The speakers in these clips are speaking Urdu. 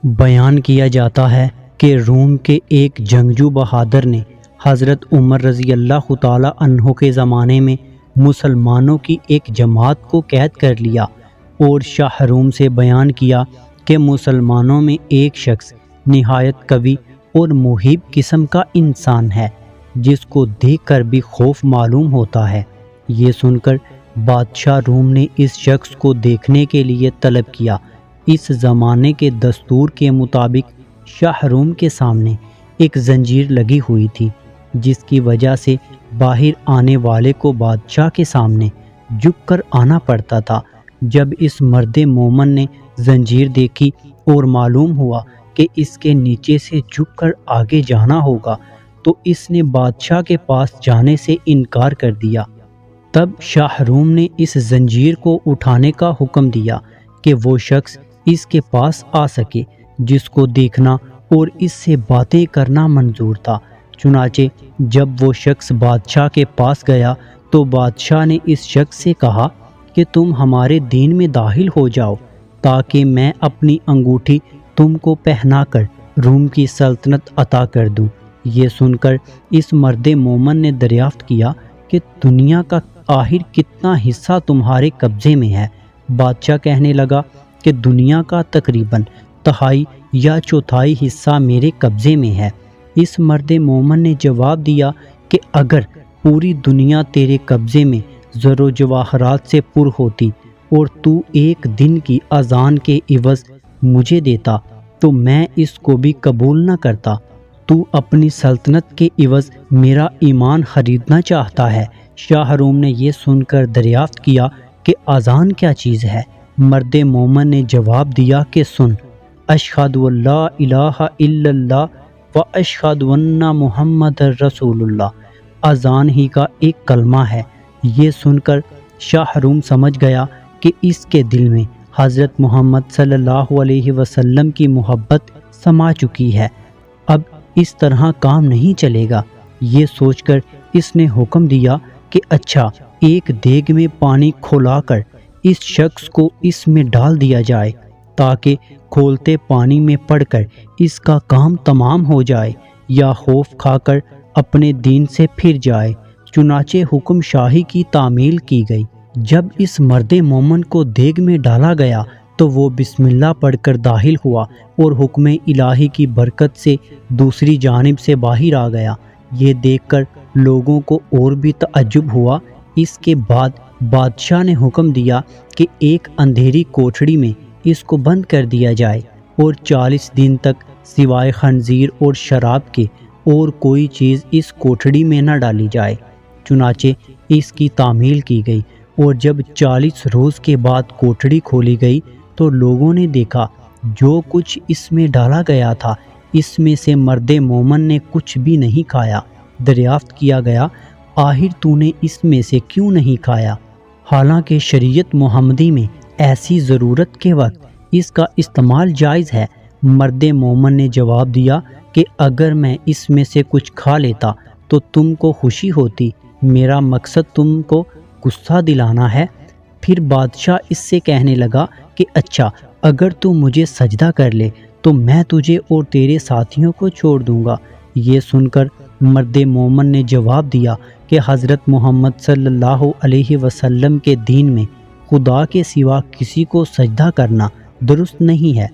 بیان کیا جاتا ہے کہ روم کے ایک جنگجو بہادر نے حضرت عمر رضی اللہ تعالی عنہ کے زمانے میں مسلمانوں کی ایک جماعت کو قید کر لیا اور شاہ روم سے بیان کیا کہ مسلمانوں میں ایک شخص نہایت قوی اور محب قسم کا انسان ہے جس کو دیکھ کر بھی خوف معلوم ہوتا ہے۔ یہ سن کر بادشاہ روم نے اس شخص کو دیکھنے کے لیے طلب کیا۔ اس زمانے کے دستور کے مطابق شاہ روم کے سامنے ایک زنجیر لگی ہوئی تھی جس کی وجہ سے باہر آنے والے کو بادشاہ کے سامنے جھک کر آنا پڑتا تھا۔ جب اس مرد مومن نے زنجیر دیکھی اور معلوم ہوا کہ اس کے نیچے سے جھک کر آگے جانا ہوگا تو اس نے بادشاہ کے پاس جانے سے انکار کر دیا۔ تب شاہ روم نے اس زنجیر کو اٹھانے کا حکم دیا کہ وہ شخص اس کے پاس آ سکے جس کو دیکھنا اور اس سے باتیں کرنا منظور تھا۔ چنانچہ جب وہ شخص بادشاہ کے پاس گیا تو بادشاہ نے اس شخص سے کہا کہ تم ہمارے دین میں داخل ہو جاؤ تاکہ میں اپنی انگوٹھی تم کو پہنا کر روم کی سلطنت عطا کر دوں۔ یہ سن کر اس مرد مومن نے دریافت کیا کہ دنیا کا آخر کتنا حصہ تمہارے قبضے میں ہے؟ بادشاہ کہنے لگا کہ دنیا کا تقریباً تہائی یا چوتھائی حصہ میرے قبضے میں ہے۔ اس مرد مومن نے جواب دیا کہ اگر پوری دنیا تیرے قبضے میں زر و جواہرات سے پر ہوتی اور تو ایک دن کی اذان کے عوض مجھے دیتا تو میں اس کو بھی قبول نہ کرتا۔ تو اپنی سلطنت کے عوض میرا ایمان خریدنا چاہتا ہے۔ شاہ روم نے یہ سن کر دریافت کیا کہ اذان کیا چیز ہے؟ مرد مومن نے جواب دیا کہ سن، اشہد ان لا الہ الا اللہ و اشہد ان محمد رسول اللہ اذان ہی کا ایک کلمہ ہے۔ یہ سن کر شاہ روم سمجھ گیا کہ اس کے دل میں حضرت محمد صلی اللہ علیہ وسلم کی محبت سما چکی ہے، اب اس طرح کام نہیں چلے گا۔ یہ سوچ کر اس نے حکم دیا کہ اچھا، ایک دیگ میں پانی کھولا کر اس شخص کو اس میں ڈال دیا جائے تاکہ کھولتے پانی میں پڑ کر اس کا کام تمام ہو جائے یا خوف کھا کر اپنے دین سے پھر جائے۔ چنانچہ حکم شاہی کی تعمیل کی گئی۔ جب اس مرد مومن کو دیگ میں ڈالا گیا تو وہ بسم اللہ پڑھ کر داخل ہوا اور حکم الہی کی برکت سے دوسری جانب سے باہر آ گیا۔ یہ دیکھ کر لوگوں کو اور بھی تعجب ہوا۔ اس کے بعد بادشاہ نے حکم دیا کہ ایک اندھیری کوٹھڑی میں اس کو بند کر دیا جائے اور 40 دن تک سوائے خنزیر اور شراب کے اور کوئی چیز اس کوٹھڑی میں نہ ڈالی جائے۔ چنانچہ اس کی تعمیل کی گئی اور جب 40 روز کے بعد کوٹھڑی کھولی گئی تو لوگوں نے دیکھا جو کچھ اس میں ڈالا گیا تھا اس میں سے مرد مومن نے کچھ بھی نہیں کھایا۔ دریافت کیا گیا، آخر تو نے اس میں سے کیوں نہیں کھایا؟ حالانکہ شریعت محمدی میں ایسی ضرورت کے وقت اس کا استعمال جائز ہے۔ مرد مومن نے جواب دیا کہ اگر میں اس میں سے کچھ کھا لیتا تو تم کو خوشی ہوتی، میرا مقصد تم کو غصہ دلانا ہے۔ پھر بادشاہ اس سے کہنے لگا کہ اچھا، اگر تو مجھے سجدہ کر لے تو میں تجھے اور تیرے ساتھیوں کو چھوڑ دوں گا۔ یہ سن کر مرد مومن نے جواب دیا کہ حضرت محمد صلی اللہ علیہ وسلم کے دین میں خدا کے سوا کسی کو سجدہ کرنا درست نہیں ہے۔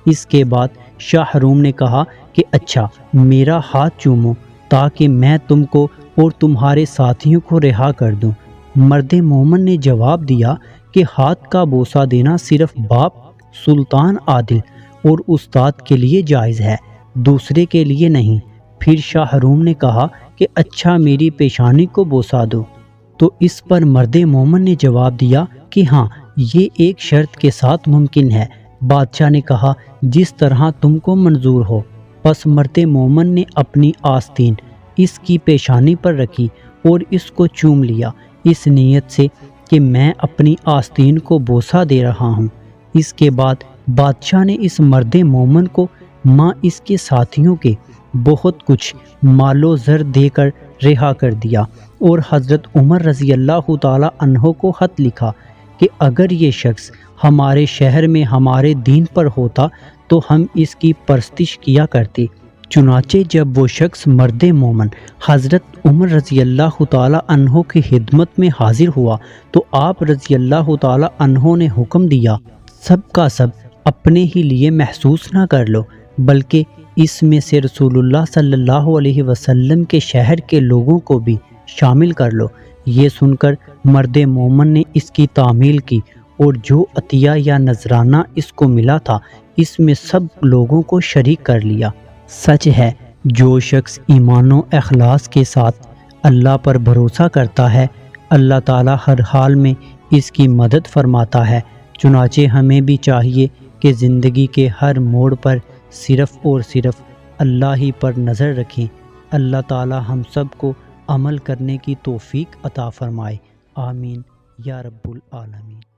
اس کے بعد شاہ روم نے کہا کہ اچھا، میرا ہاتھ چومو تاکہ میں تم کو اور تمہارے ساتھیوں کو رہا کر دوں۔ مرد مومن نے جواب دیا کہ ہاتھ کا بوسہ دینا صرف باپ، سلطان عادل اور استاد کے لیے جائز ہے، دوسرے کے لیے نہیں۔ پھر شاہ روم نے کہا کہ اچھا، میری پیشانی کو بوسہ دو۔ تو اس پر مرد مومن نے جواب دیا کہ ہاں، یہ ایک شرط کے ساتھ ممکن ہے۔ بادشاہ نے کہا جس طرح تم کو منظور ہو۔ پس مرد مومن نے اپنی آستین اس کی پیشانی پر رکھی اور اس کو چوم لیا، اس نیت سے کہ میں اپنی آستین کو بوسہ دے رہا ہوں۔ اس کے بعد بادشاہ نے اس مرد مومن کو ماں اس کے ساتھیوں کے بہت کچھ مال و زر دے کر رہا کر دیا اور حضرت عمر رضی اللہ تعالی عنہ کو خط لکھا کہ اگر یہ شخص ہمارے شہر میں ہمارے دین پر ہوتا تو ہم اس کی پرستش کیا کرتے۔ چنانچہ جب وہ شخص مرد مومن حضرت عمر رضی اللہ تعالی عنہ کی خدمت میں حاضر ہوا تو آپ رضی اللہ تعالی عنہ نے حکم دیا، سب کا سب اپنے ہی لیے محسوس نہ کر لو، بلکہ اس میں سے رسول اللہ صلی اللہ علیہ وسلم کے شہر کے لوگوں کو بھی شامل کر لو۔ یہ سن کر مرد مومن نے اس کی تعمیل کی اور جو عطیہ یا نذرانہ اس کو ملا تھا اس میں سب لوگوں کو شریک کر لیا۔ سچ ہے، جو شخص ایمان و اخلاص کے ساتھ اللہ پر بھروسہ کرتا ہے، اللہ تعالی ہر حال میں اس کی مدد فرماتا ہے۔ چنانچہ ہمیں بھی چاہیے کہ زندگی کے ہر موڑ پر صرف اور صرف اللہ ہی پر نظر رکھیں۔ اللہ تعالی ہم سب کو عمل کرنے کی توفیق عطا فرمائے، آمین یا رب العالمین۔